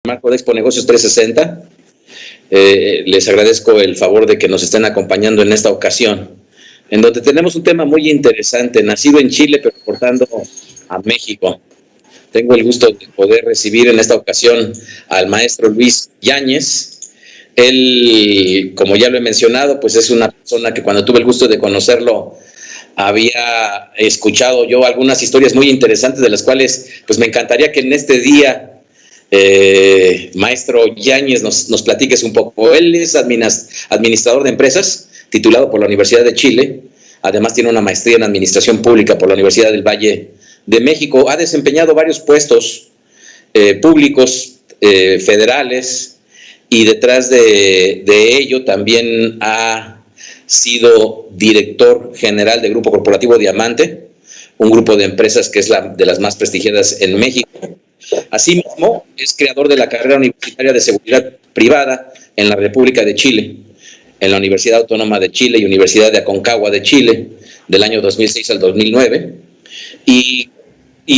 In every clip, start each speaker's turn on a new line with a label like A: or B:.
A: marco de Expo Negocios 360. Les agradezco el favor de que nos estén acompañando en esta ocasión, en donde tenemos un tema muy interesante, nacido en Chile, pero portando a México. Tengo el gusto de poder recibir en esta ocasión al maestro Luis Yáñez. Él, como ya lo he mencionado, pues es una persona que cuando tuve el gusto de conocerlo, había escuchado yo algunas historias muy interesantes, de las cuales pues me encantaría que en este día maestro Yáñez nos platiques un poco. Él es administrador de empresas, titulado por la Universidad de Chile. Además tiene una maestría en administración pública por la Universidad del Valle de México. Ha desempeñado varios puestos públicos, federales, y detrás de ello también ha sido director general del Grupo Corporativo Diamante, un grupo de empresas que es de las más prestigiadas en México. Asimismo, es creador de la carrera universitaria de seguridad privada en la República de Chile, en la Universidad Autónoma de Chile y Universidad de Aconcagua de Chile, del año 2006 al 2009. Y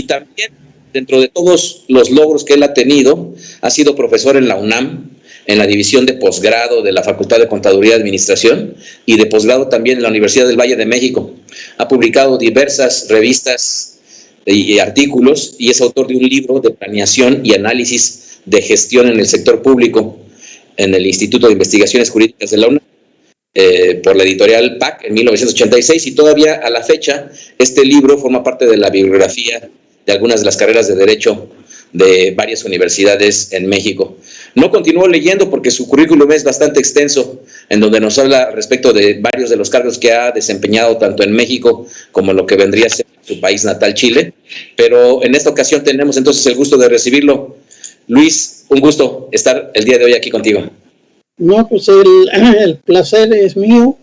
A: también, dentro de todos los logros que él ha tenido, ha sido profesor en la UNAM, en la división de posgrado de la Facultad de Contaduría y Administración, y de posgrado también en la Universidad del Valle de México. Ha publicado diversas revistas y artículos, y es autor de un libro de planeación y análisis de gestión en el sector público en el Instituto de Investigaciones Jurídicas de la UNAM, por la editorial PAC en 1986, y todavía a la fecha este libro forma parte de la bibliografía de algunas de las carreras de Derecho de varias universidades en México. No continúo leyendo porque su currículum es bastante extenso, en donde nos habla respecto de varios de los cargos que ha desempeñado tanto en México como en lo que vendría a ser su país natal, Chile. Pero en esta ocasión tenemos entonces el gusto de recibirlo. Luis, un gusto estar el día de hoy aquí contigo.
B: No, pues el placer es mío,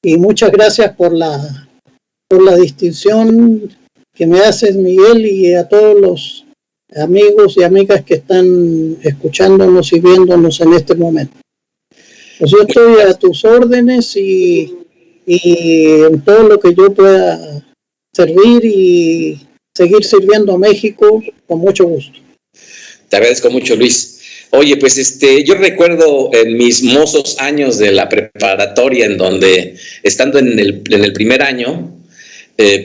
B: y muchas gracias por la distinción que me haces, Miguel, y a todos los amigos y amigas que están escuchándonos y viéndonos en este momento. Pues yo estoy a tus órdenes y en todo lo que yo pueda servir y seguir sirviendo a México con mucho gusto.
A: Te agradezco mucho, Luis. Oye, pues yo recuerdo en mis mozos años de la preparatoria, en donde, estando en el primer año,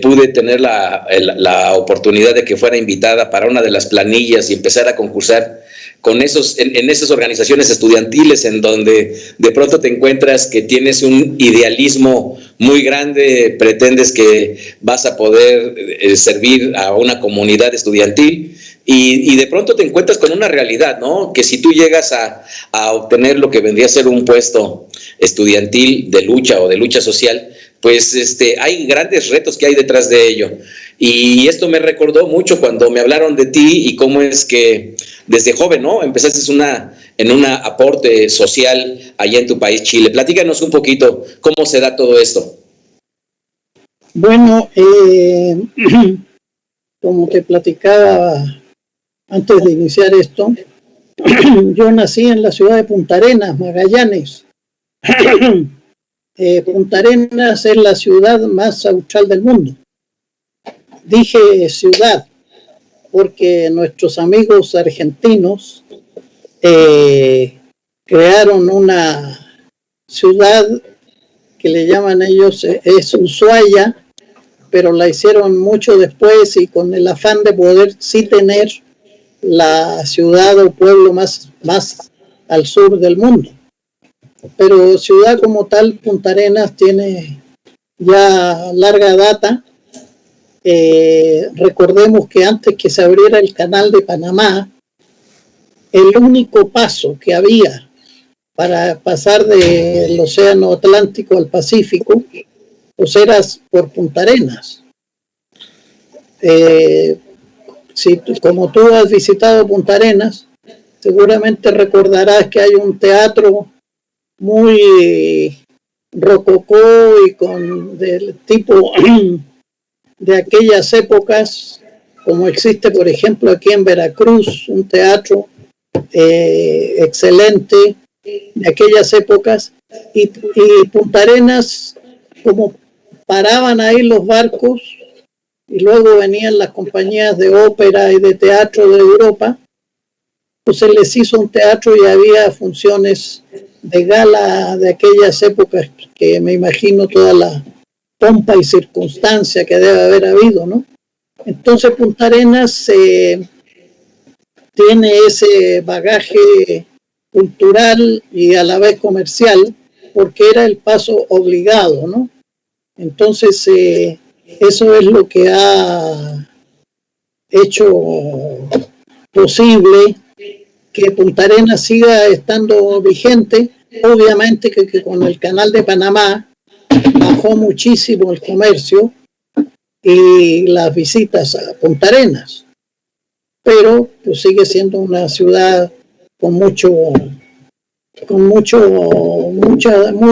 A: pude tener la oportunidad de que fuera invitada para una de las planillas y empezar a concursar en esas organizaciones estudiantiles, en donde de pronto te encuentras que tienes un idealismo muy grande, pretendes que vas a poder servir a una comunidad estudiantil, y de pronto te encuentras con una realidad, ¿no? Que si tú llegas a obtener lo que vendría a ser un puesto estudiantil de lucha o de lucha social, pues hay grandes retos que hay detrás de ello. Y esto me recordó mucho cuando me hablaron de ti y cómo es que desde joven, ¿no?, empezaste en un aporte social allá en tu país, Chile. Platícanos un poquito cómo se da todo esto.
B: Bueno, como te platicaba antes de iniciar esto, yo nací en la ciudad de Punta Arenas, Magallanes. Punta Arenas es la ciudad más austral del mundo. Dije ciudad porque nuestros amigos argentinos crearon una ciudad que le llaman ellos, es Ushuaia, pero la hicieron mucho después y con el afán de poder sí tener la ciudad o pueblo más al sur del mundo. Pero ciudad como tal, Punta Arenas tiene ya larga data. Recordemos que antes que se abriera el canal de Panamá, el único paso que había para pasar del océano Atlántico al Pacífico, pues era por Punta Arenas. Como tú has visitado Punta Arenas, seguramente recordarás que hay un teatro muy rococó y del tipo de aquellas épocas, como existe por ejemplo aquí en Veracruz, un teatro excelente de aquellas épocas, y Punta Arenas, como paraban ahí los barcos y luego venían las compañías de ópera y de teatro de Europa, pues se les hizo un teatro y había funciones de gala de aquellas épocas que me imagino toda la pompa y circunstancia que debe haber habido, ¿no? Entonces Punta Arenas tiene ese bagaje cultural y a la vez comercial, porque era el paso obligado, ¿no? Entonces, eso es lo que ha hecho posible que Punta Arenas siga estando vigente. Obviamente que con el Canal de Panamá bajó muchísimo el comercio y las visitas a Punta Arenas, pero pues sigue siendo una ciudad muy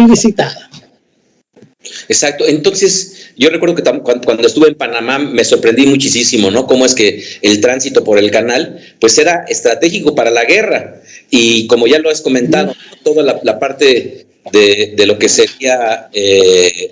B: visitada.
A: Exacto. Entonces, yo recuerdo que cuando estuve en Panamá me sorprendí muchísimo, ¿no? Cómo es que el tránsito por el canal, pues era estratégico para la guerra. Y como ya lo has comentado, toda la parte de lo que sería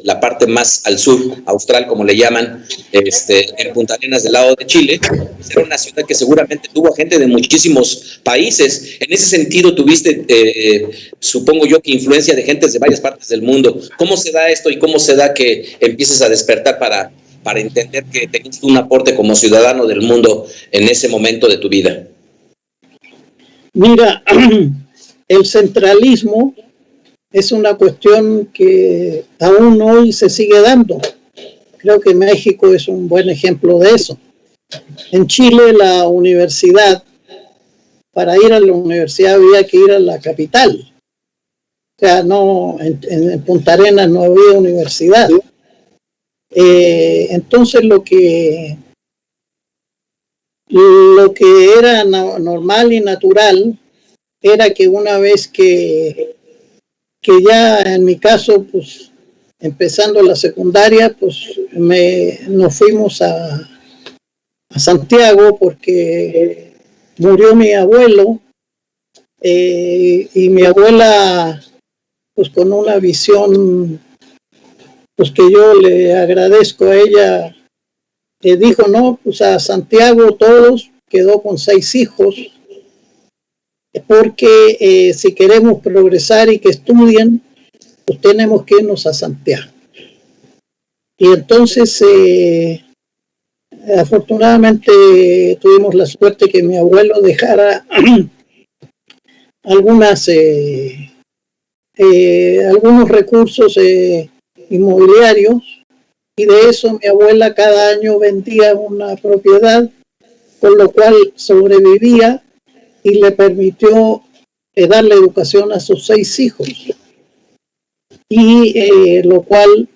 A: la parte más al sur, austral, como le llaman, en Punta Arenas, del lado de Chile, pues era una ciudad que seguramente tuvo gente de muchísimos países. En ese sentido, tuviste, supongo yo, que influencia de gentes de varias partes del mundo. ¿Cómo se da esto y cómo se da que empieces a despertar para entender que tenías un aporte como ciudadano del mundo en ese momento de tu vida?
B: Mira, el centralismo es una cuestión que aún hoy se sigue dando. Creo que México es un buen ejemplo de eso. En Chile, la universidad, para ir a la universidad había que ir a la capital. O sea, no, en Punta Arenas no había universidad. Entonces lo que era normal y natural era que una vez que ya en mi caso, pues empezando la secundaria, pues nos fuimos a Santiago porque murió mi abuelo y mi abuela, pues con una visión, pues que yo le agradezco a ella, dijo, no, pues a Santiago todos, quedó con 6 hijos, porque si queremos progresar y que estudien, pues tenemos que irnos a Santiago. Y entonces, afortunadamente, tuvimos la suerte que mi abuelo dejara algunos recursos inmobiliarios, y de eso mi abuela cada año vendía una propiedad, con lo cual sobrevivía y le permitió darle educación a sus 6 hijos. Y lo cual,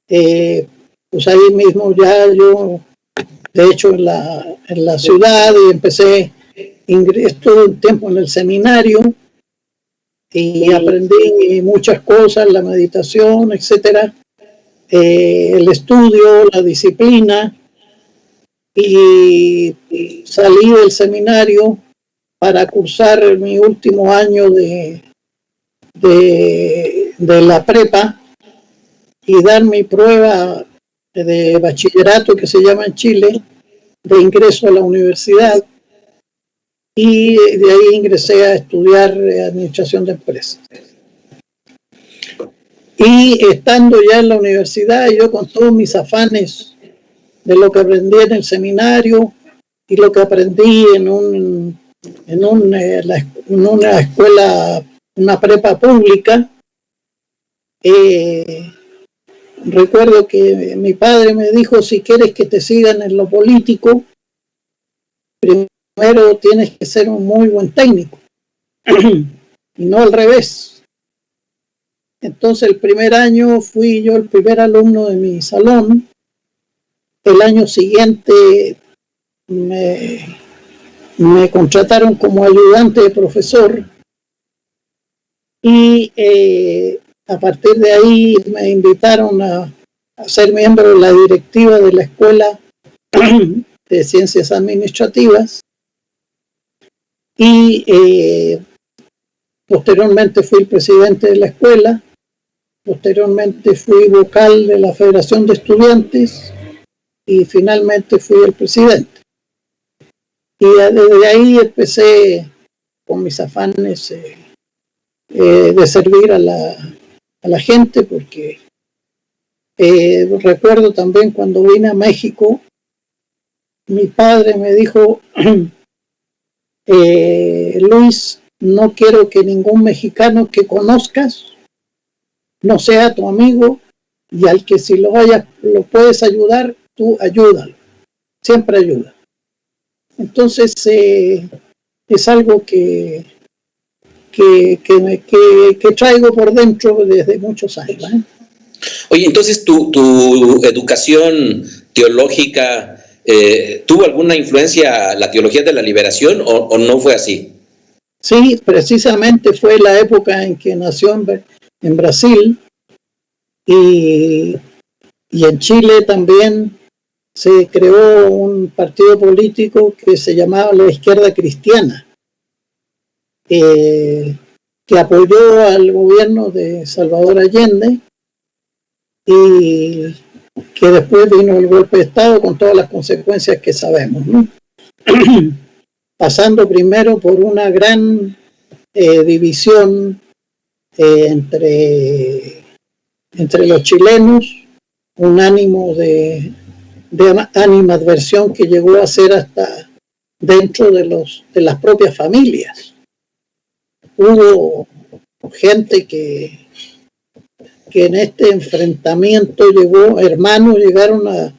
B: pues ahí mismo ya yo, de hecho en la ciudad, y estuve un tiempo en el seminario y aprendí muchas cosas, la meditación, etcétera, el estudio, la disciplina, y salí del seminario para cursar mi último año de la prepa y dar mi prueba de bachillerato, que se llama en Chile, de ingreso a la universidad, y de ahí ingresé a estudiar administración de empresas. Y estando ya en la universidad, yo con todos mis afanes de lo que aprendí en el seminario y lo que aprendí en una escuela, una prepa pública, recuerdo que mi padre me dijo, si quieres que te sigan en lo político, primero tienes que ser un muy buen técnico, y no al revés. Entonces el primer año fui yo el primer alumno de mi salón. El año siguiente me contrataron como ayudante de profesor, y a partir de ahí me invitaron a ser miembro de la directiva de la Escuela de Ciencias Administrativas, y posteriormente fui el presidente de la escuela, posteriormente fui vocal de la Federación de Estudiantes y finalmente fui el presidente. Y desde ahí empecé con mis afanes de servir a la gente, porque recuerdo también cuando vine a México, mi padre me dijo, Luis, no quiero que ningún mexicano que conozcas no sea tu amigo, y al que si lo puedes ayudar, tú ayúdalo, siempre ayuda. Entonces es algo que traigo por dentro desde muchos años, ¿eh?
A: Oye, entonces tu educación teológica, ¿tuvo alguna influencia la teología de la liberación o no fue así?
B: Sí, precisamente fue la época en que nació en Brasil, y en Chile también se creó un partido político que se llamaba la Izquierda Cristiana, que apoyó al gobierno de Salvador Allende, y que después vino el golpe de Estado con todas las consecuencias que sabemos, ¿no? Pasando primero por una gran división entre los chilenos, un ánimo de animadversión que llegó a ser hasta dentro de las propias familias. Hubo gente que en este enfrentamiento hermanos llegaron a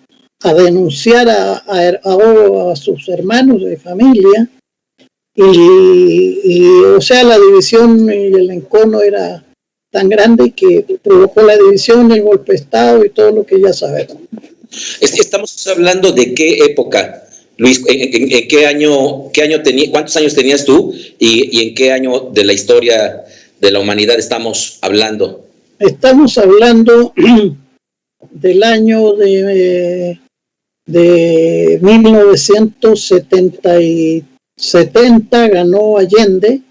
B: denunciar a sus hermanos de familia, y o sea, la división y el encono era tan grande que provocó la división, el golpe de Estado y todo lo que ya sabemos.
A: Estamos hablando de qué época, Luis. ¿En qué año cuántos años tenías tú y en qué año de la historia de la humanidad estamos hablando?
B: Estamos hablando del año de 1970, ganó Allende,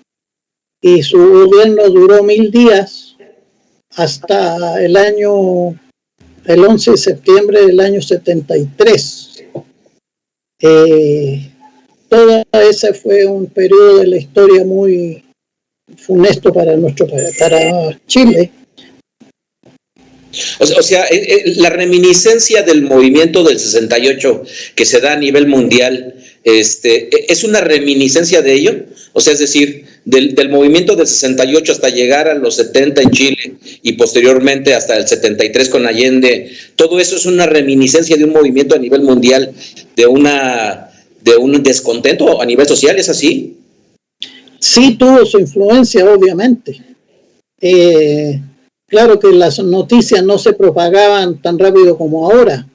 B: y su gobierno duró 1000 días hasta el 11 de septiembre del año 73. Toda esa fue un periodo de la historia muy funesto para Chile.
A: O sea, la reminiscencia del movimiento del 68 que se da a nivel mundial, ¿es una reminiscencia de ello? O sea, es decir, del movimiento del 68 hasta llegar a los 70 en Chile y posteriormente hasta el 73 con Allende, todo eso es una reminiscencia de un movimiento a nivel mundial, de un descontento a nivel social, ¿es así?
B: Sí, tuvo su influencia, obviamente. Claro que las noticias no se propagaban tan rápido como ahora,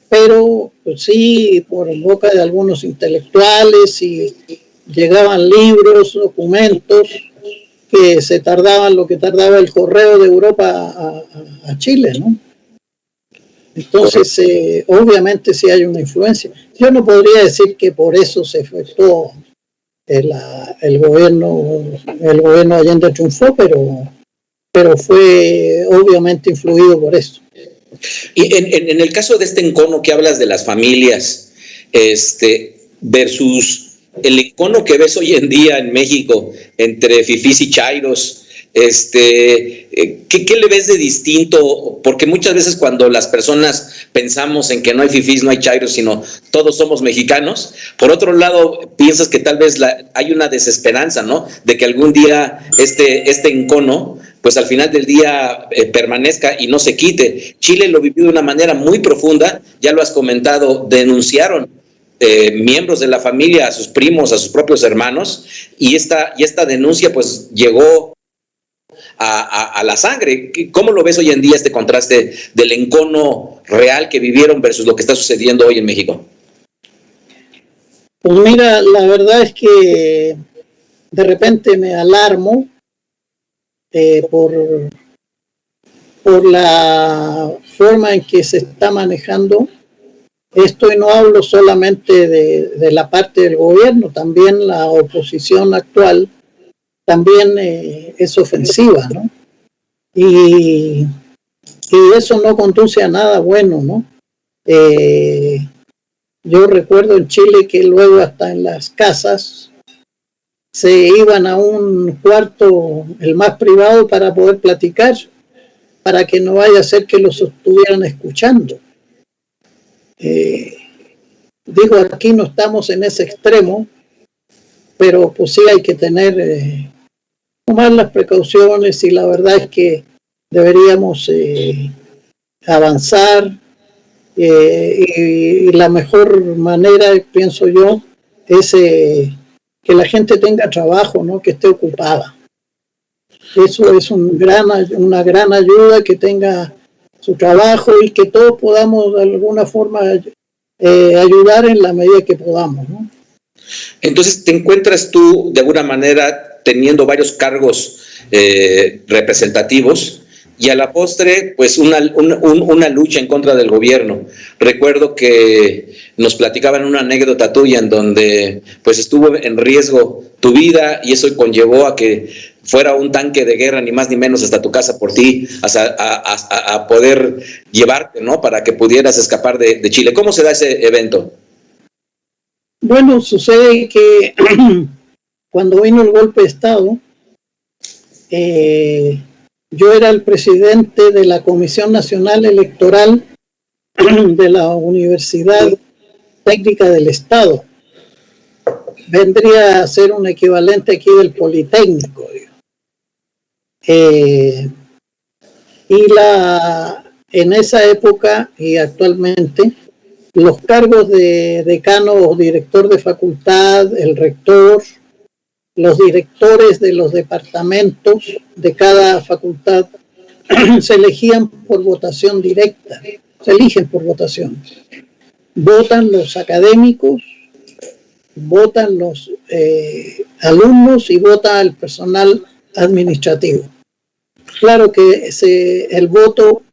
B: pero pues sí, por boca de algunos intelectuales, y llegaban libros, documentos, que se tardaban lo que tardaba el correo de Europa a Chile, ¿no? Entonces, obviamente sí hay una influencia. Yo no podría decir que por eso se efectuó el gobierno Allende triunfó, pero fue obviamente influido por eso.
A: Y en el caso de este encono que hablas de las familias, versus el encono que ves hoy en día en México entre fifís y chairos, ¿qué le ves de distinto? Porque muchas veces cuando las personas pensamos en que no hay fifís, no hay chairos, sino todos somos mexicanos, por otro lado piensas que tal vez hay una desesperanza, ¿no? De que algún día este encono, pues al final del día permanezca y no se quite. Chile lo vivió de una manera muy profunda, ya lo has comentado, denunciaron miembros de la familia a sus primos, a sus propios hermanos, y esta denuncia pues llegó a la sangre. ¿Cómo lo ves hoy en día este contraste del encono real que vivieron versus lo que está sucediendo hoy en México?
B: Pues mira, la verdad es que de repente me alarmo por la forma en que se está manejando esto, y no hablo solamente de la parte del gobierno, también la oposición actual también es ofensiva, ¿no? Y eso no conduce a nada bueno, ¿no? Yo recuerdo en Chile que luego hasta en las casas se iban a un cuarto, el más privado, para poder platicar, para que no vaya a ser que los estuvieran escuchando. Digo, aquí no estamos en ese extremo, pero pues sí hay que tomar las precauciones, y la verdad es que deberíamos avanzar, y la mejor manera, pienso yo, es que la gente tenga trabajo, ¿no? Que esté ocupada. Eso es una gran ayuda, que tenga su trabajo y que todos podamos de alguna forma ayudar en la medida que podamos, ¿no?
A: Entonces, ¿te encuentras tú de alguna manera teniendo varios cargos representativos y a la postre, pues una lucha en contra del gobierno? Recuerdo que nos platicaban una anécdota tuya en donde pues estuvo en riesgo tu vida y eso conllevó a que fuera un tanque de guerra, ni más ni menos, hasta tu casa por ti, a poder llevarte, ¿no? Para que pudieras escapar de Chile. ¿Cómo se da ese evento?
B: Bueno, sucede que cuando vino el golpe de Estado, yo era el presidente de la Comisión Nacional Electoral de la Universidad Técnica del Estado. Vendría a ser un equivalente aquí del Politécnico. En esa época y actualmente, los cargos de decano o director de facultad, el rector, los directores de los departamentos de cada facultad se elegían por votación directa, se eligen por votación. Votan los académicos, votan los alumnos y vota el personal administrativo. Claro que el voto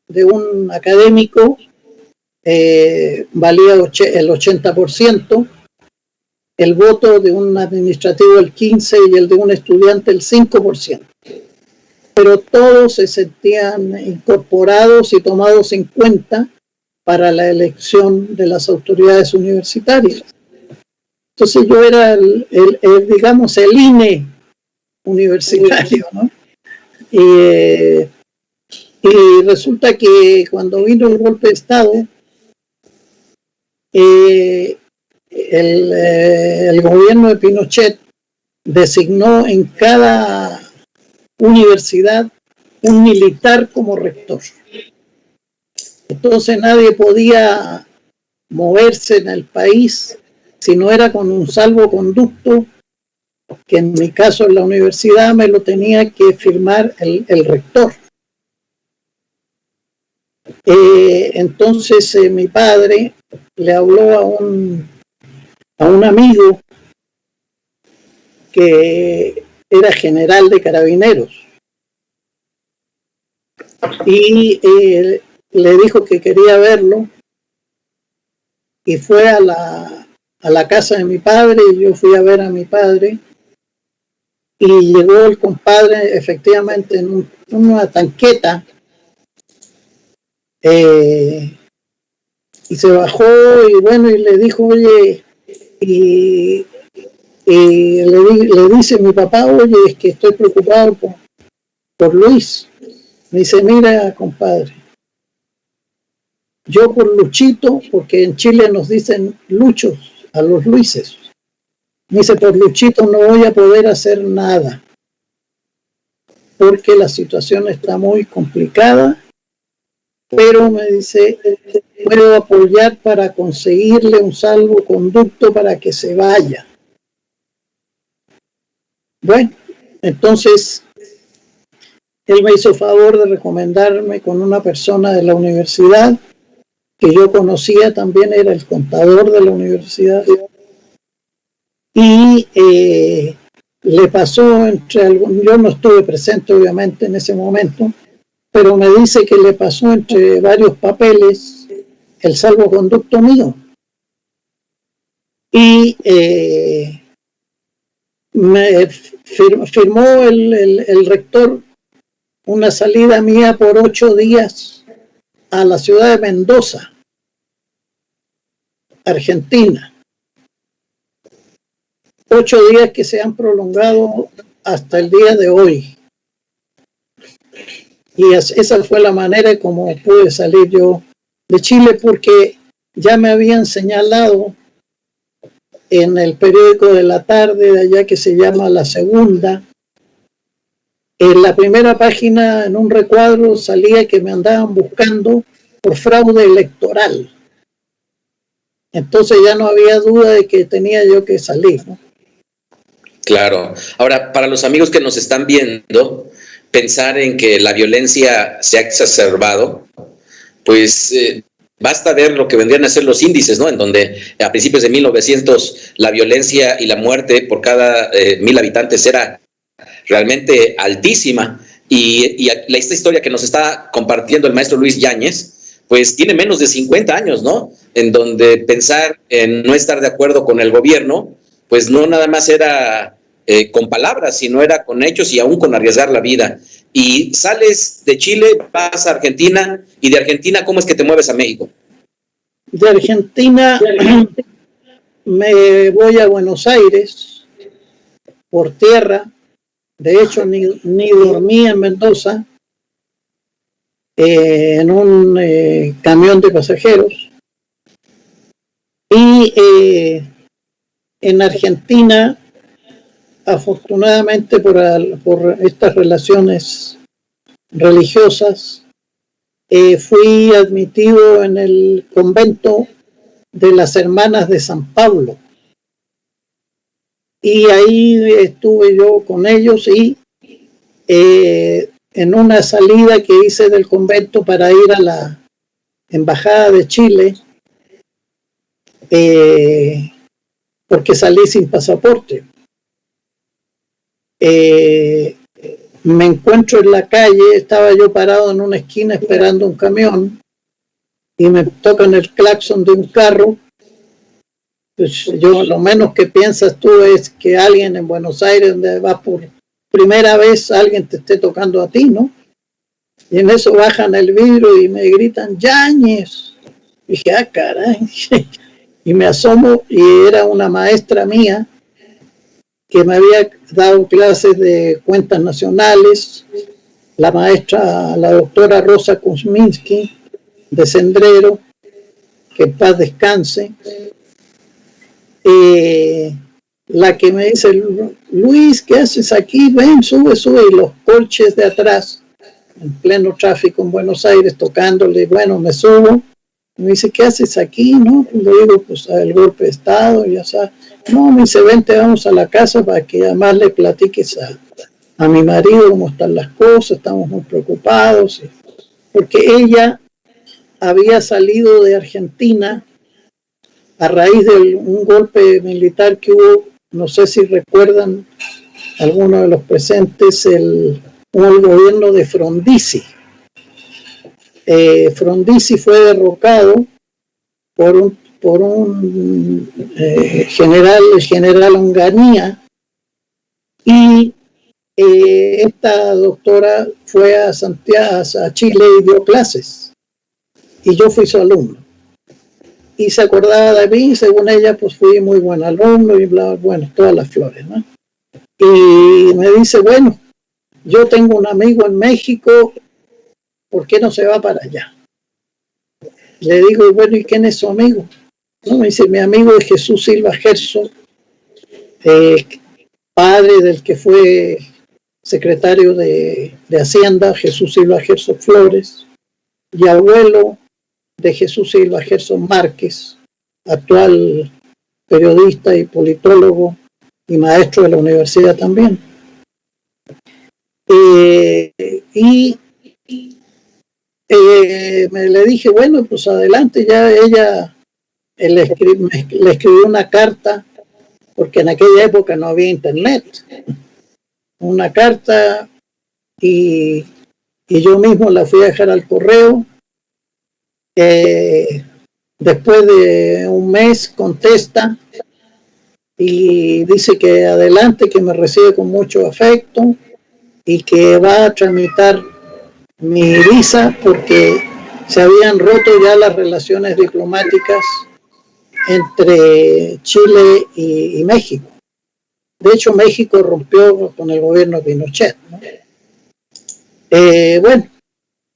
B: de un académico valía el 80%, el voto de un administrativo el 15% y el de un estudiante el 5%. Pero todos se sentían incorporados y tomados en cuenta para la elección de las autoridades universitarias. Entonces yo era digamos, el INE universitario, ¿no? Y resulta que cuando vino el golpe de Estado, el gobierno de Pinochet designó en cada universidad un militar como rector. Entonces nadie podía moverse en el país si no era con un salvoconducto, que en mi caso en la universidad me lo tenía que firmar el rector. Entonces mi padre le habló a un amigo que era general de carabineros y le dijo que quería verlo, y fue a la casa de mi padre, y yo fui a ver a mi padre, y llegó el compadre efectivamente en una tanqueta, y se bajó, y bueno, y le dijo, oye, y le dice mi papá, oye, es que estoy preocupado por Luis. Me dice, mira, compadre, yo por Luchito, porque en Chile nos dicen Luchos a los Luises, me dice, por Luchito no voy a poder hacer nada, porque la situación está muy complicada, pero me dice, puedo apoyar para conseguirle un salvoconducto para que se vaya. Bueno, entonces él me hizo favor de recomendarme con una persona de la universidad que yo conocía, también era el contador de la universidad, y le pasó yo no estuve presente obviamente en ese momento, pero me dice que le pasó entre varios papeles el salvoconducto mío, y me firmó el rector una salida mía por 8 días a la ciudad de Mendoza, Argentina. 8 días que se han prolongado hasta el día de hoy. Y esa fue la manera como pude salir yo de Chile, porque ya me habían señalado en el periódico de la tarde de allá, que se llama La Segunda. En la primera página, en un recuadro, salía que me andaban buscando por fraude electoral. Entonces ya no había duda de que tenía yo que salir, ¿no?
A: Claro. Ahora, para los amigos que nos están viendo, pensar en que la violencia se ha exacerbado, pues basta ver lo que vendrían a ser los índices, ¿no? En donde a principios de 1900 la violencia y la muerte por cada 1000 habitantes era realmente altísima. Y esta historia que nos está compartiendo el maestro Luis Yáñez, pues tiene menos de 50 años, ¿no? En donde pensar en no estar de acuerdo con el gobierno, pues no nada más era con palabras, sino era con hechos y aún con arriesgar la vida. Y sales de Chile, vas a Argentina, y de Argentina, ¿cómo es que te mueves a México?
B: De Argentina me voy a Buenos Aires por tierra. De hecho, ni dormí en Mendoza, en un camión de pasajeros. Y en Argentina, afortunadamente por estas relaciones religiosas, fui admitido en el convento de las Hermanas de San Pablo. Y ahí estuve yo con ellos, y en una salida que hice del convento para ir a la Embajada de Chile, porque salí sin pasaporte, me encuentro en la calle, estaba yo parado en una esquina esperando un camión, y me tocan el claxon de un carro. Pues yo, lo menos que piensas tú es que alguien en Buenos Aires, donde vas por primera vez, alguien te esté tocando a ti, ¿no? Y en eso bajan el vidrio y me gritan, Yáñez. Y dije, ah, caray. Y me asomo, y era una maestra mía que me había dado clases de cuentas nacionales, la maestra, la doctora Rosa Kuzminski, de Sendrero, que en paz descanse. La que me dice, Luis, ¿qué haces aquí? Ven, sube, y los coches de atrás, en pleno tráfico en Buenos Aires, tocándole. Bueno, me subo, me dice, ¿qué haces aquí? No, pues le digo, pues el golpe de Estado, ya sabes. No, me dice, vente, vamos a la casa para que además le platiques a mi marido cómo están las cosas, estamos muy preocupados, porque ella había salido de Argentina a raíz de un golpe militar que hubo, no sé si recuerdan algunos de los presentes, el gobierno de Frondizi. Frondizi fue derrocado por un general, el general Onganía, y esta doctora fue a Santiago, a Chile, y dio clases, y yo fui su alumno. Y se acordaba de mí, según ella, pues fui muy buen alumno y bla, bueno, todas las flores, ¿no? Y me dice, bueno, yo tengo un amigo en México, ¿por qué no se va para allá? Le digo, bueno, ¿y quién es su amigo? No, me dice, mi amigo es Jesús Silva Gerso, padre del que fue secretario de Hacienda, Jesús Silva Gerso Flores, y abuelo de Jesús Silva Gerso Márquez, actual periodista y politólogo y maestro de la universidad también. Le dije, bueno, pues adelante. Ya ella le escribió una carta, porque en aquella época no había internet, una carta, y yo mismo la fui a dejar al correo. Después de un mes contesta y dice que adelante, que me recibe con mucho afecto y que va a tramitar mi visa, porque se habían roto ya las relaciones diplomáticas entre Chile y México. De hecho, México rompió con el gobierno de Pinochet, ¿no? Bueno,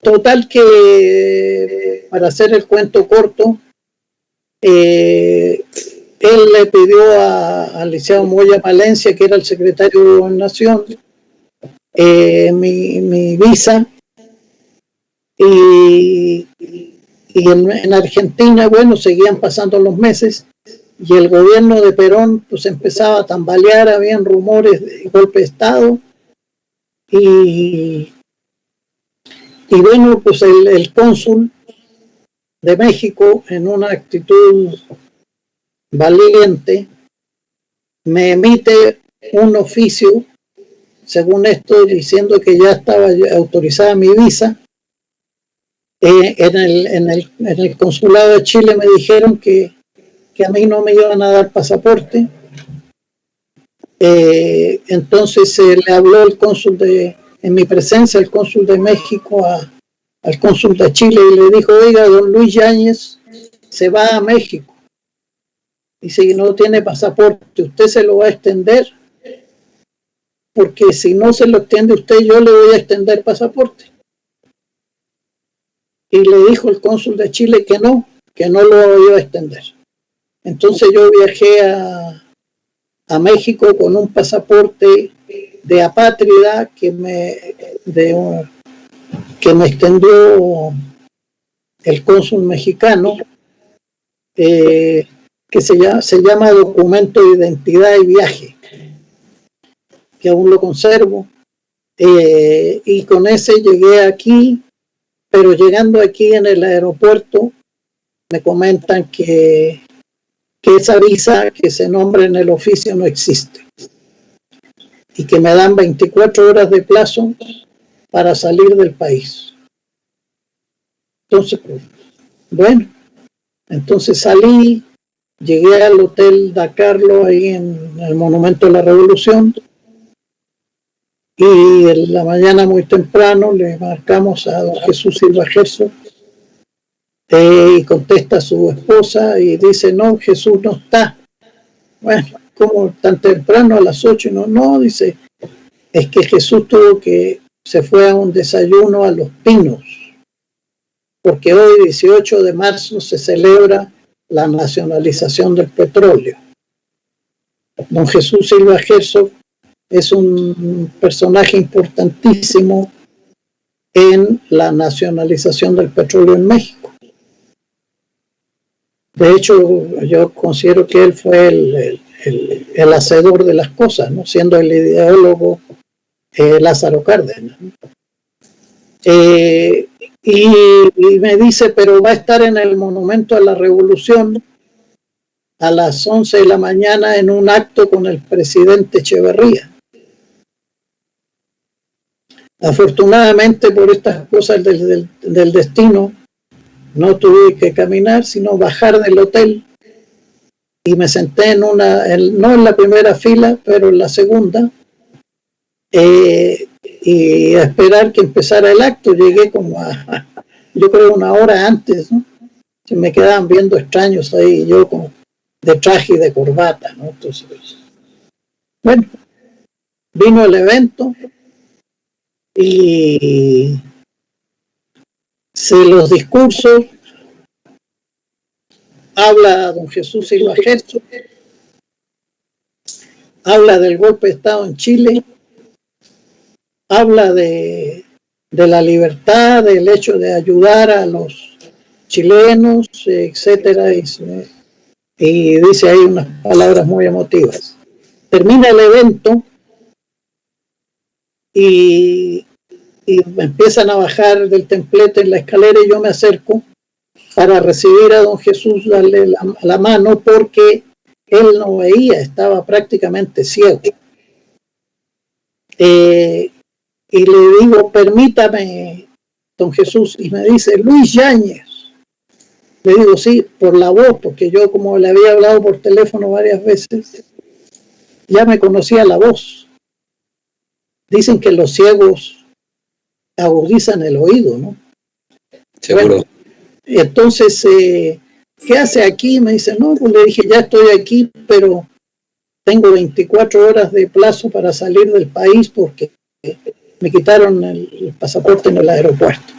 B: total que, para hacer el cuento corto, él le pidió al licenciado Moya Palencia, que era el secretario de Gobernación, mi visa, y en Argentina, bueno, seguían pasando los meses y el gobierno de Perón pues empezaba a tambalear, habían rumores de golpe de Estado y bueno, pues el cónsul de México, en una actitud valiente, me emite un oficio, según esto, diciendo que ya estaba autorizada mi visa. En el consulado de Chile me dijeron que a mí no me iban a dar pasaporte. Entonces le habló el cónsul en mi presencia, el cónsul de México al cónsul de Chile y le dijo: oiga, don Luis Yáñez se va a México y si no tiene pasaporte, ¿usted se lo va a extender? Porque si no se lo extiende usted, yo le voy a extender pasaporte. Y le dijo el cónsul de Chile que no lo iba a extender. Entonces yo viajé a México con un pasaporte de apátrida que me extendió el cónsul mexicano, que se llama documento de identidad y viaje, que aún lo conservo, y con ese llegué aquí, pero llegando aquí en el aeropuerto me comentan que esa visa que se nombra en el oficio no existe y que me dan 24 horas de plazo para salir del país. Entonces, bueno, entonces salí, llegué al Hotel Da Carlo ahí en el Monumento de la Revolución y en la mañana muy temprano le marcamos a don Jesús Silva Gerso y contesta a su esposa y dice: no, Jesús no está. Bueno, ¿cómo tan temprano a las 8? No, dice, es que Jesús se fue a un desayuno a Los Pinos, porque hoy, 18 de marzo, se celebra la nacionalización del petróleo. Don Jesús Silva Gerso es un personaje importantísimo en la nacionalización del petróleo en México. De hecho, yo considero que él fue el hacedor de las cosas, ¿no? Siendo el ideólogo Lázaro Cárdenas. Y me dice: pero va a estar en el Monumento a la Revolución a las 11 de la mañana en un acto con el presidente Echeverría. Afortunadamente, por estas cosas del destino, no tuve que caminar, sino bajar del hotel y me senté no en la primera fila, pero en la segunda, y a esperar que empezara el acto. Llegué como yo creo 1 hora antes, ¿no? Se me quedaban viendo extraños ahí, yo como de traje y de corbata, ¿no? Entonces, bueno, vino el evento y los discursos, habla don Jesús Silva Gerso, habla del golpe de Estado en Chile, habla de la libertad, del hecho de ayudar a los chilenos, etcétera, y dice ahí unas palabras muy emotivas. Termina el evento y me empiezan a bajar del templete en la escalera y yo me acerco para recibir a don Jesús, darle la mano, porque él no veía, estaba prácticamente ciego. Y le digo: permítame, don Jesús, y me dice: Luis Yáñez. Le digo: sí, por la voz, porque yo, como le había hablado por teléfono varias veces, ya me conocía la voz. Dicen que los ciegos agudizan el oído, ¿no?
A: Seguro.
B: Bueno, entonces, ¿qué hace aquí? Me dice: no, pues le dije: ya estoy aquí, pero tengo 24 horas de plazo para salir del país porque me quitaron el pasaporte en el aeropuerto.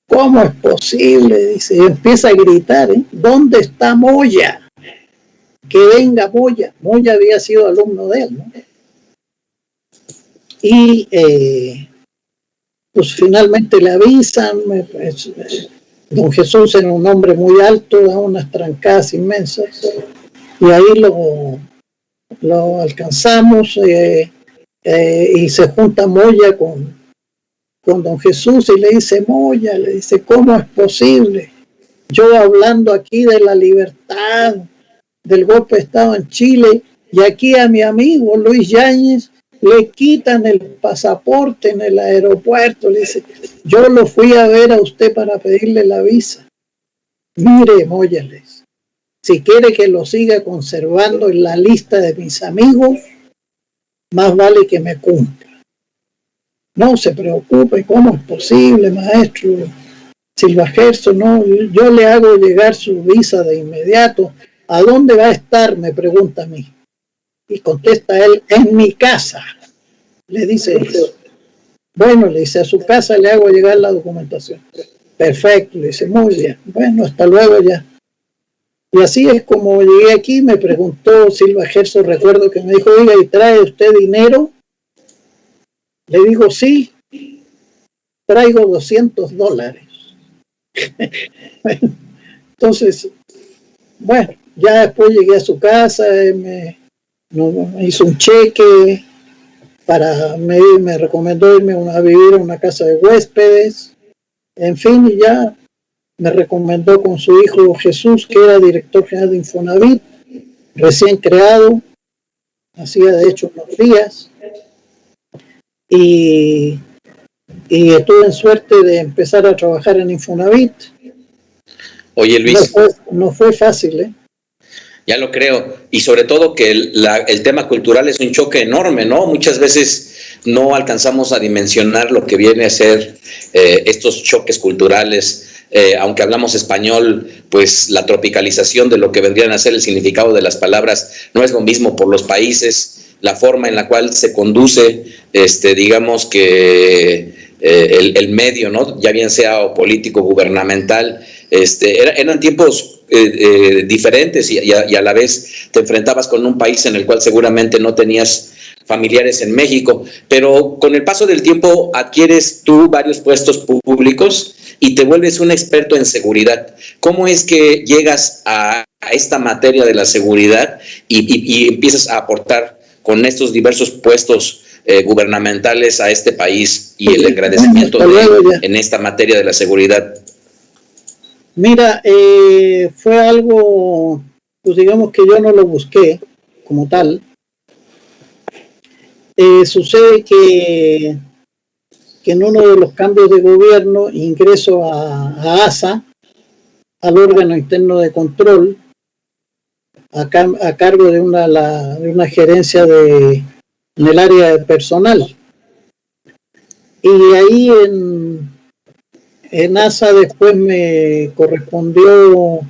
B: ¿Cómo es posible? Dice, y empieza a gritar, ¿dónde está Moya? Que venga Moya. Moya había sido alumno de él, ¿no? Y pues finalmente le avisan, don Jesús era un hombre muy alto, da unas trancadas inmensas, y ahí lo alcanzamos, y se junta Moya con don Jesús y le dice, Moya, le dice, ¿cómo es posible? Yo hablando aquí de la libertad, del golpe de Estado en Chile, y aquí a mi amigo Luis Yáñez le quitan el pasaporte en el aeropuerto. Le dice, yo lo fui a ver a usted para pedirle la visa. Mire, Moya, le dice, si quiere que lo siga conservando en la lista de mis amigos, más vale que me cumpla. No se preocupe, ¿cómo es posible, maestro Silva Gerso? No, yo le hago llegar su visa de inmediato. ¿A dónde va a estar?, me pregunta a mí. Y contesta él, en mi casa. Le dice, bueno, le dice, a su casa le hago llegar la documentación. Perfecto, le dice, muy bien. Bueno, hasta luego ya. Y así es como llegué aquí, me preguntó Silva Gerso, recuerdo que me dijo, oiga, ¿y trae usted dinero? Le digo, sí, traigo $200. Entonces, bueno, ya después llegué a su casa, me hizo un cheque, me recomendó irme a vivir en una casa de huéspedes, en fin, y ya me recomendó con su hijo Jesús, que era director general de Infonavit, recién creado, hacía de hecho unos días, y tuve suerte de empezar a trabajar en Infonavit.
A: Oye, Luis.
B: No fue fácil, ¿eh?
A: Ya lo creo, y sobre todo que el tema cultural es un choque enorme, ¿no? Muchas veces no alcanzamos a dimensionar lo que viene a ser estos choques culturales. Aunque hablamos español, pues la tropicalización de lo que vendrían a ser el significado de las palabras no es lo mismo por los países, la forma en la cual se conduce, digamos que el medio, ¿no? Ya bien sea o político, gubernamental, eran tiempos diferentes y a la vez te enfrentabas con un país en el cual seguramente no tenías familiares en México, pero con el paso del tiempo adquieres tú varios puestos públicos y te vuelves un experto en seguridad. ¿Cómo es que llegas a esta materia de la seguridad y empiezas a aportar con estos diversos puestos gubernamentales a este país y el agradecimiento en esta materia de la seguridad?
B: Mira, fue algo, pues digamos que yo no lo busqué como tal. Sucede que en uno de los cambios de gobierno ingreso a ASA, al órgano interno de control, a cargo de una gerencia en el área de personal. Y ahí en ASA después me correspondió,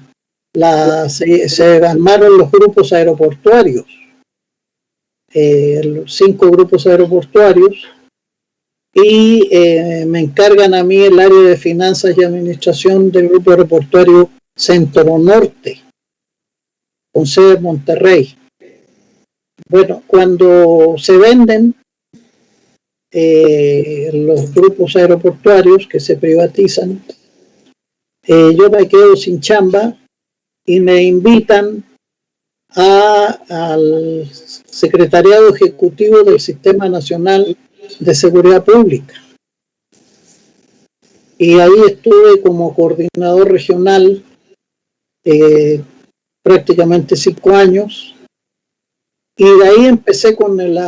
B: se armaron los grupos aeroportuarios, 5 grupos aeroportuarios, y me encargan a mí el área de finanzas y administración del grupo aeroportuario Centro Norte, con sede en Monterrey. Bueno, cuando se venden los grupos aeroportuarios que se privatizan, yo me quedo sin chamba y me invitan al Secretariado Ejecutivo del Sistema Nacional de Seguridad Pública. Y ahí estuve como coordinador regional prácticamente 5 años, y de ahí empecé con el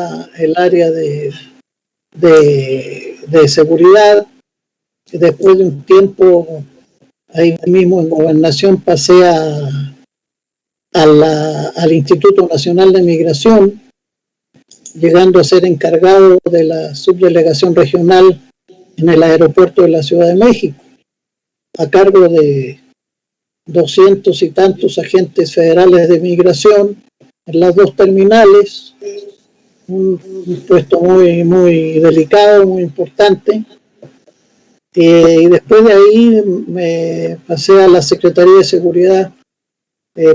B: área de seguridad. Después de un tiempo ahí mismo en Gobernación pasé al Instituto Nacional de Migración, llegando a ser encargado de la subdelegación regional en el aeropuerto de la Ciudad de México, a cargo de 200 y tantos agentes federales de migración en las dos terminales, un puesto muy delicado, muy importante. Y después de ahí me pasé a la Secretaría de Seguridad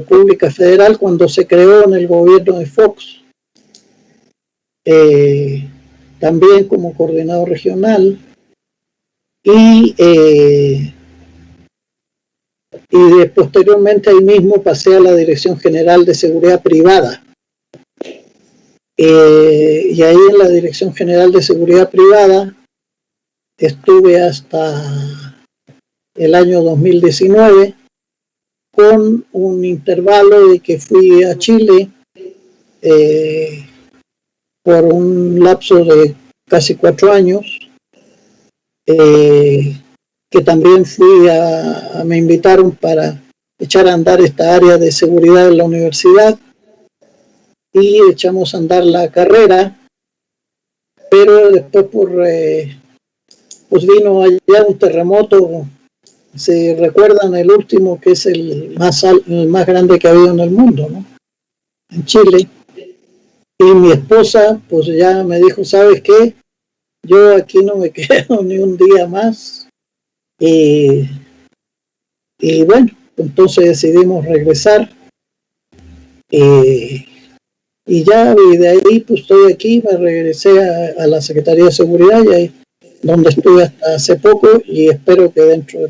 B: Pública Federal cuando se creó en el gobierno de Fox, también como coordinador regional, y posteriormente ahí mismo pasé a la Dirección General de Seguridad Privada. Y ahí en la Dirección General de Seguridad Privada estuve hasta el año 2019, con un intervalo de que fui a Chile por un lapso de casi 4 años, que también me invitaron para echar a andar esta área de seguridad en la universidad, y echamos a andar la carrera, pero después pues vino allá un terremoto. Se recuerdan el último, que es el más grande que ha habido en el mundo, ¿no? En Chile. Y mi esposa pues ya me dijo, ¿sabes qué? Yo aquí no me quedo ni un día más. Y bueno, entonces decidimos regresar. Y ya de ahí pues estoy aquí, me regresé a la Secretaría de Seguridad, y ahí donde estuve hasta hace poco, y espero que dentro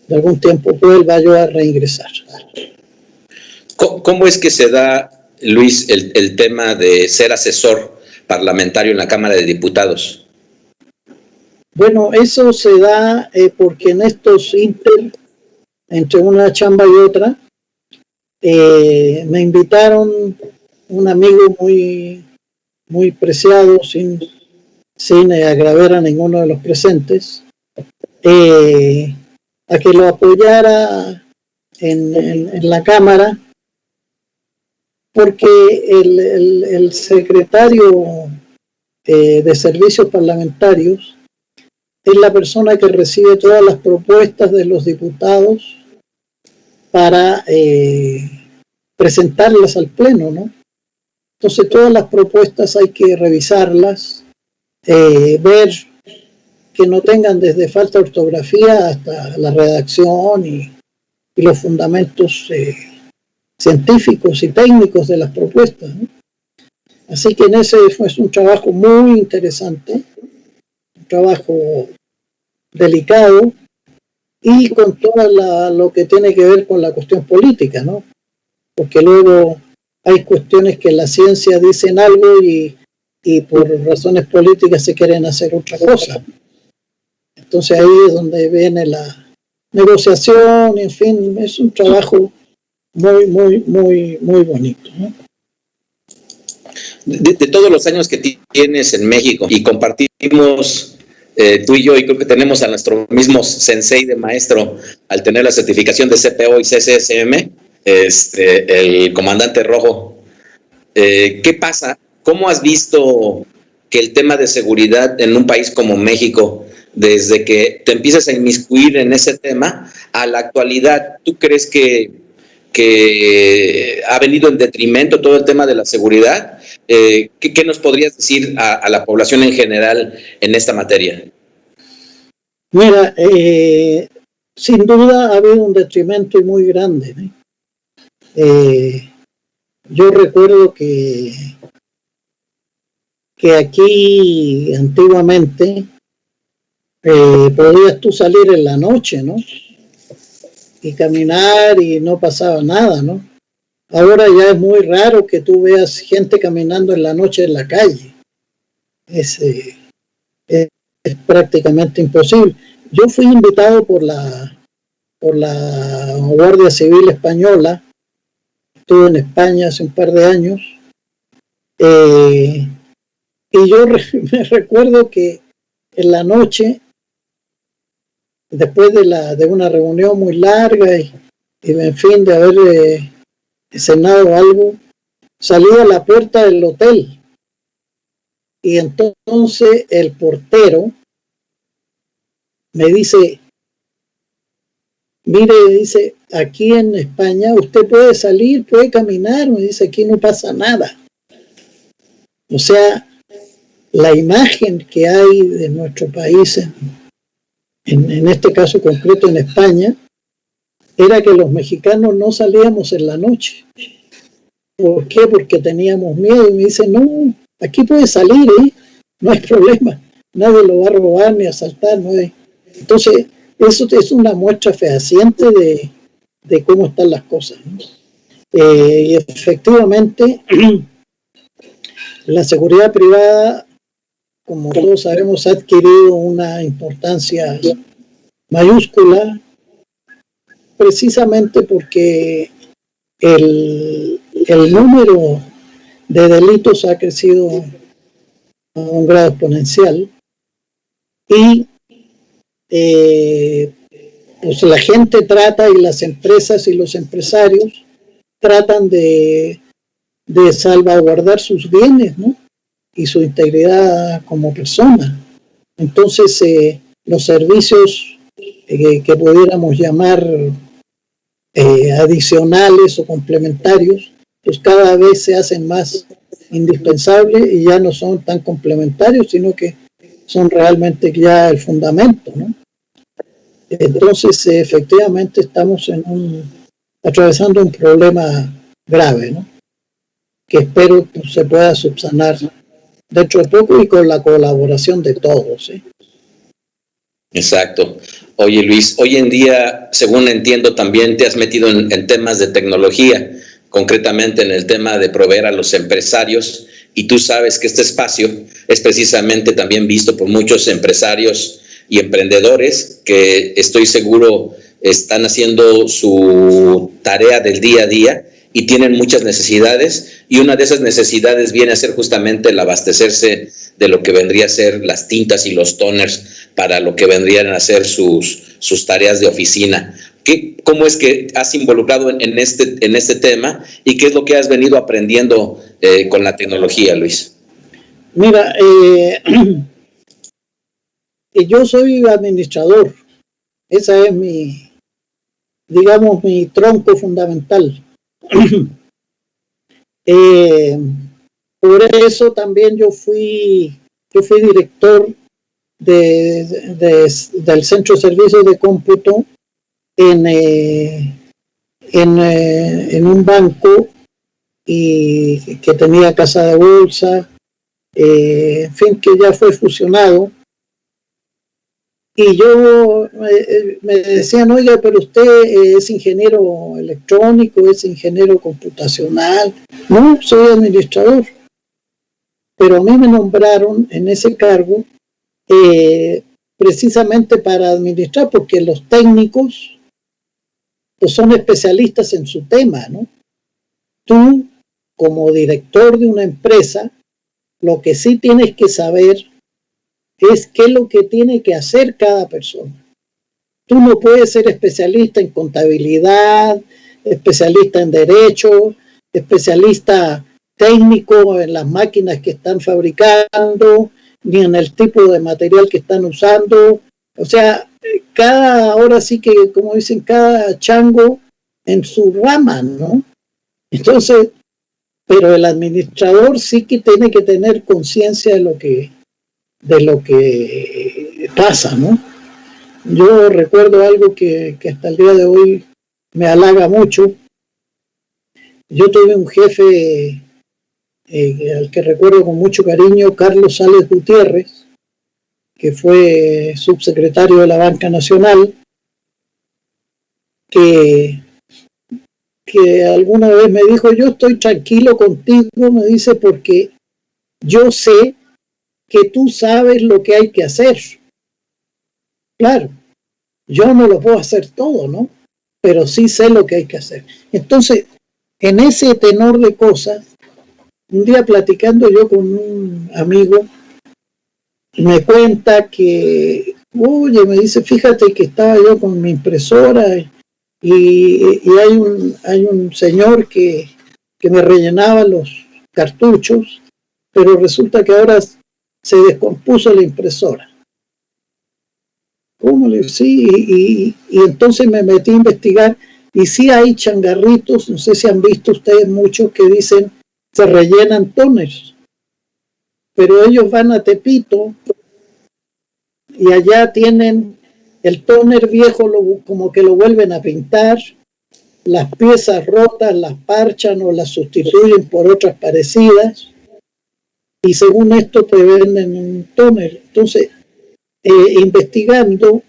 B: de algún tiempo vuelva yo a reingresar.
A: ¿Cómo es que se da, Luis, el tema de ser asesor parlamentario en la Cámara de Diputados?
B: Bueno, eso se da porque en estos entre una chamba y otra, me invitaron un amigo muy preciado, sin agraviar a ninguno de los presentes, a que lo apoyara en la Cámara, porque el secretario de Servicios Parlamentarios es la persona que recibe todas las propuestas de los diputados para presentarlas al Pleno, ¿no? Entonces todas las propuestas hay que revisarlas, ver que no tengan desde falta de ortografía hasta la redacción y los fundamentos científicos y técnicos de las propuestas, ¿no? Así que en ese fue un trabajo muy interesante, un trabajo delicado, y con todo lo que tiene que ver con la cuestión política, ¿no? Porque luego hay cuestiones que en la ciencia dicen algo y por razones políticas se quieren hacer otra cosa. Entonces ahí es donde viene la negociación, en fin, es un trabajo muy bonito, ¿no?
A: De todos los años que tienes en México, y compartimos tú y yo, y creo que tenemos a nuestro mismo sensei de maestro al tener la certificación de CPO y CCSM, el comandante Rojo. ¿Qué pasa? ¿Cómo has visto que el tema de seguridad en un país como México, desde que te empiezas a inmiscuir en ese tema a la actualidad, tú crees que ha venido en detrimento todo el tema de la seguridad? ¿Qué nos podrías decir a la población en general en esta materia?
B: Mira, sin duda ha habido un detrimento muy grande, ¿no? Yo recuerdo que aquí antiguamente podías tú salir en la noche, ¿no? Y caminar y no pasaba nada, ¿no? Ahora ya es muy raro que tú veas gente caminando en la noche en la calle. Es prácticamente imposible. Yo fui invitado por la Guardia Civil Española, estuve en España hace un par de años, y yo me recuerdo que en la noche, después de una reunión muy larga y en fin, de haber cenado algo, salí a la puerta del hotel, y entonces el portero me dice, mire, dice, aquí en España usted puede salir, puede caminar, me dice, aquí no pasa nada. O sea, la imagen que hay de nuestro país, en este caso concreto en España, era que los mexicanos no salíamos en la noche. ¿Por qué? Porque teníamos miedo. Y me dice, no, aquí puede salir, no hay problema. Nadie lo va a robar ni a asaltar. No hay. Entonces, eso es una muestra fehaciente de cómo están las cosas, ¿no? Y efectivamente, la seguridad privada, como todos sabemos, ha adquirido una importancia mayúscula, precisamente porque el número de delitos ha crecido a un grado exponencial y pues la gente trata, y las empresas y los empresarios tratan de salvaguardar sus bienes, ¿no? Y su integridad como persona. Entonces, los servicios que pudiéramos llamar adicionales o complementarios, pues cada vez se hacen más indispensables y ya no son tan complementarios, sino que son realmente ya el fundamento, ¿no? Entonces, efectivamente estamos atravesando un problema grave, ¿no? Que espero pues, se pueda subsanar dentro de poco y con la colaboración de todos, ¿sí?
A: Exacto. Oye, Luis, hoy en día, según entiendo, también te has metido en temas de tecnología, concretamente en el tema de proveer a los empresarios, y tú sabes que este espacio es precisamente también visto por muchos empresarios y emprendedores que estoy seguro están haciendo su tarea del día a día y tienen muchas necesidades, y una de esas necesidades viene a ser justamente el abastecerse de lo que vendría a ser las tintas y los toners para lo que vendrían a ser sus tareas de oficina. ¿Cómo es que has involucrado en este tema y qué es lo que has venido aprendiendo con la tecnología, Luis?
B: Mira, yo soy administrador. Esa es mi tronco fundamental. Por eso también yo fui director del Centro de Servicios de Cómputo en un banco y que tenía casa de bolsa, en fin, que ya fue fusionado. Y yo me decían, oiga, pero usted es ingeniero electrónico, es ingeniero computacional. No, soy administrador. Pero a mí me nombraron en ese cargo precisamente para administrar, porque los técnicos pues, son especialistas en su tema, ¿no? Tú, como director de una empresa, lo que sí tienes que saber es qué es lo que tiene que hacer cada persona. Tú no puedes ser especialista en contabilidad, especialista en derecho, especialista técnico en las máquinas que están fabricando, ni en el tipo de material que están usando. O sea, ahora sí que, como dicen, cada chango en su rama, ¿no? Entonces, pero el administrador sí que tiene que tener conciencia de lo que pasa, ¿no? Yo recuerdo algo que hasta el día de hoy me halaga mucho. Yo tuve un jefe al que recuerdo con mucho cariño, Carlos Sales Gutiérrez, que fue subsecretario de la Banca Nacional, que alguna vez me dijo, yo estoy tranquilo contigo, me dice, porque yo sé que tú sabes lo que hay que hacer. Claro, yo no lo puedo hacer todo, ¿no? Pero sí sé lo que hay que hacer. Entonces, en ese tenor de cosas, un día platicando yo con un amigo, me cuenta que, oye, me dice, fíjate que estaba yo con mi impresora y hay un señor que me rellenaba los cartuchos, pero resulta que ahora se descompuso la impresora. ¿Cómo le? Sí, y entonces me metí a investigar Y sí hay changarritos, no sé si han visto ustedes muchos que dicen se rellenan toners, pero ellos van a Tepito y allá tienen el tóner viejo, como que lo vuelven a pintar, las piezas rotas las parchan o las sustituyen por otras parecidas, y según esto te venden un tóner. Entonces, investigando,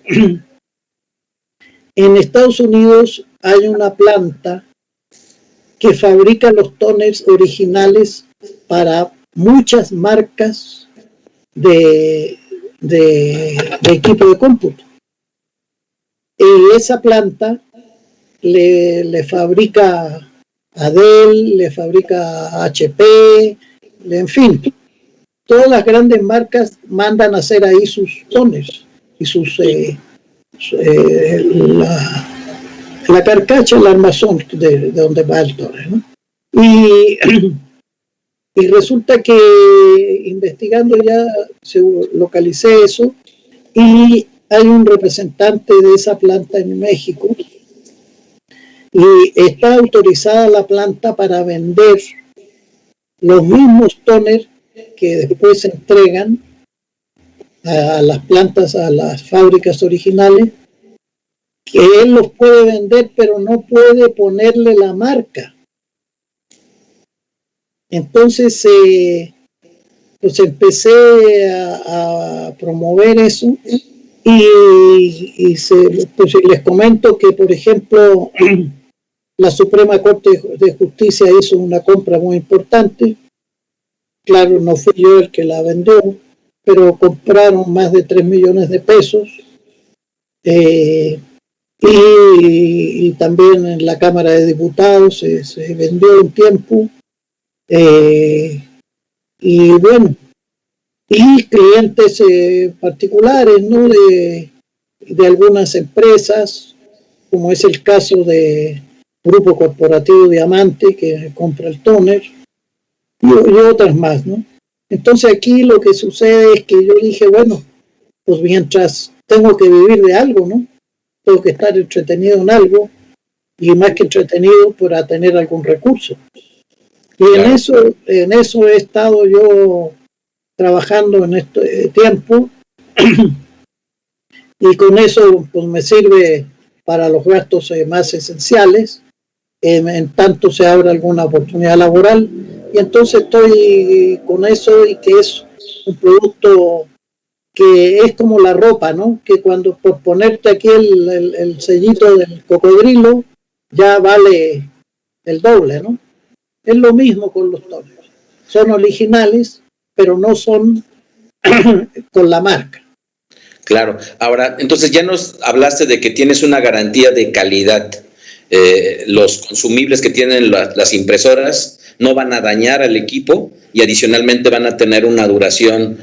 B: en Estados Unidos hay una planta que fabrica los tóners originales para muchas marcas de equipo de cómputo. Y esa planta le fabrica a Dell, le fabrica a HP, en fin, todas las grandes marcas mandan a hacer ahí sus toners y sus la carcacha, el armazón de donde va el toner, ¿no? Y resulta que investigando ya localicé eso, y hay un representante de esa planta en México, y está autorizada la planta para vender los mismos toners que después se entregan a las plantas, a las fábricas originales, que él los puede vender, pero no puede ponerle la marca. Entonces, pues empecé a promover eso, y pues les comento que, por ejemplo, la Suprema Corte de Justicia hizo una compra muy importante. Claro, no fui yo el que la vendió, pero compraron más de 3 millones de pesos. Y también en la Cámara de Diputados se vendió un tiempo. Y bueno, y clientes particulares, ¿no? De algunas empresas, como es el caso de Grupo Corporativo Diamante, que compra el tóner, y otras más, ¿no? Entonces aquí lo que sucede es que yo dije, bueno, pues mientras tengo que vivir de algo, ¿no? Tengo que estar entretenido en algo, y más que entretenido, para tener algún recurso. Y claro, en eso he estado yo trabajando en este tiempo, y con eso pues me sirve para los gastos más esenciales, en tanto se abre alguna oportunidad laboral, y entonces estoy con eso, y que es un producto que es como la ropa, ¿no? Que cuando por ponerte aquí el sellito del cocodrilo ya vale el doble, ¿no? Es lo mismo con los tóners. Son originales, pero no son con la marca.
A: Claro. Ahora, entonces ya nos hablaste de que tienes una garantía de calidad. Los consumibles que tienen las impresoras no van a dañar al equipo, y adicionalmente van a tener una duración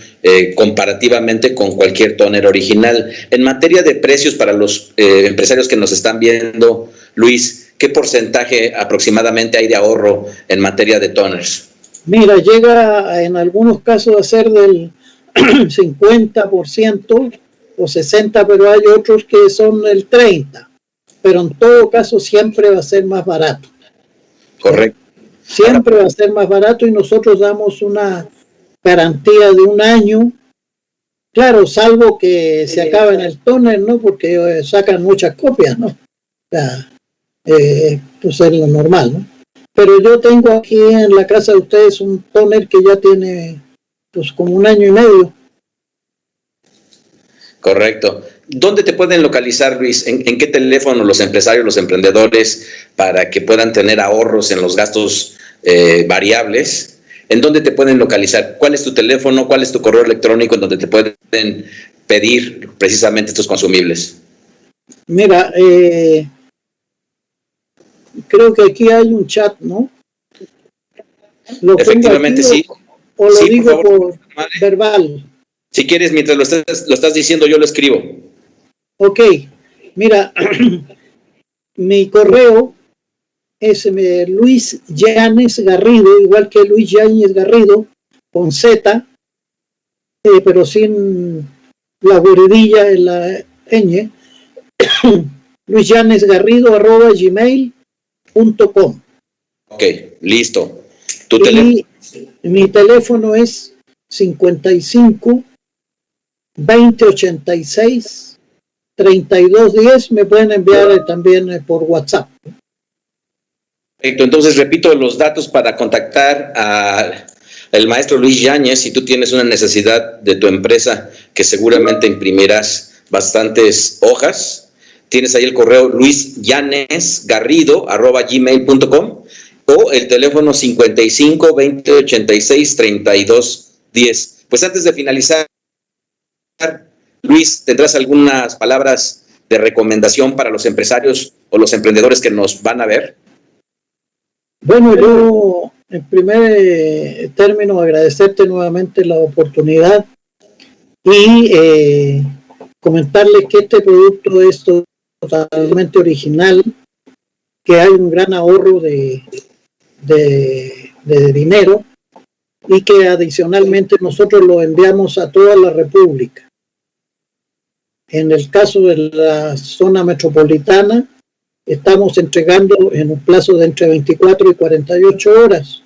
A: comparativamente con cualquier tóner original. En materia de precios para los empresarios que nos están viendo, Luis, ¿qué porcentaje aproximadamente hay de ahorro en materia de tóners?
B: Mira, llega en algunos casos a ser del 50% o 60%, pero hay otros que son el 30%. Pero en todo caso siempre va a ser más barato.
A: Correcto.
B: Siempre va a ser más barato, y nosotros damos una garantía de 1 año. Claro, salvo que se acabe en el tóner, ¿no? Porque sacan muchas copias, ¿no? O sea, pues es lo normal, ¿no? Pero yo tengo aquí en la casa de ustedes un tóner que ya tiene pues como 1 año y medio.
A: Correcto. ¿Dónde te pueden localizar, Luis? ¿En qué teléfono los empresarios, los emprendedores, para que puedan tener ahorros en los gastos variables? ¿En dónde te pueden localizar? ¿Cuál es tu teléfono? ¿Cuál es tu correo electrónico en donde te pueden pedir precisamente estos consumibles?
B: Mira, creo que aquí hay un chat, ¿no? ¿Lo
A: efectivamente
B: aquí,
A: sí.
B: ¿O lo
A: sí,
B: digo por verbal?
A: Si quieres, mientras lo estás diciendo, yo lo escribo.
B: Ok, mira, mi correo es Luis Yáñez Garrido, igual que Luis Yáñez Garrido, con Z, pero sin la guridilla en la ñ, luisyanesgarrido@gmail.com.
A: Ok, listo.
B: Mi teléfono es 55 20 86 32 10. Me pueden enviar también por WhatsApp.
A: Perfecto, entonces repito los datos para contactar al maestro Luis Yáñez si tú tienes una necesidad de tu empresa que seguramente imprimirás bastantes hojas. Tienes ahí el correo luisyanesgarrido@gmail.com o el teléfono 55 20 86 32 10. Pues antes de finalizar, Luis, ¿tendrás algunas palabras de recomendación para los empresarios o los emprendedores que nos van a ver?
B: Bueno, yo en primer término agradecerte nuevamente la oportunidad y comentarles que este producto es totalmente original, que hay un gran ahorro de dinero y que adicionalmente nosotros lo enviamos a toda la República. En el caso de la zona metropolitana, estamos entregando en un plazo de entre 24 y 48 horas.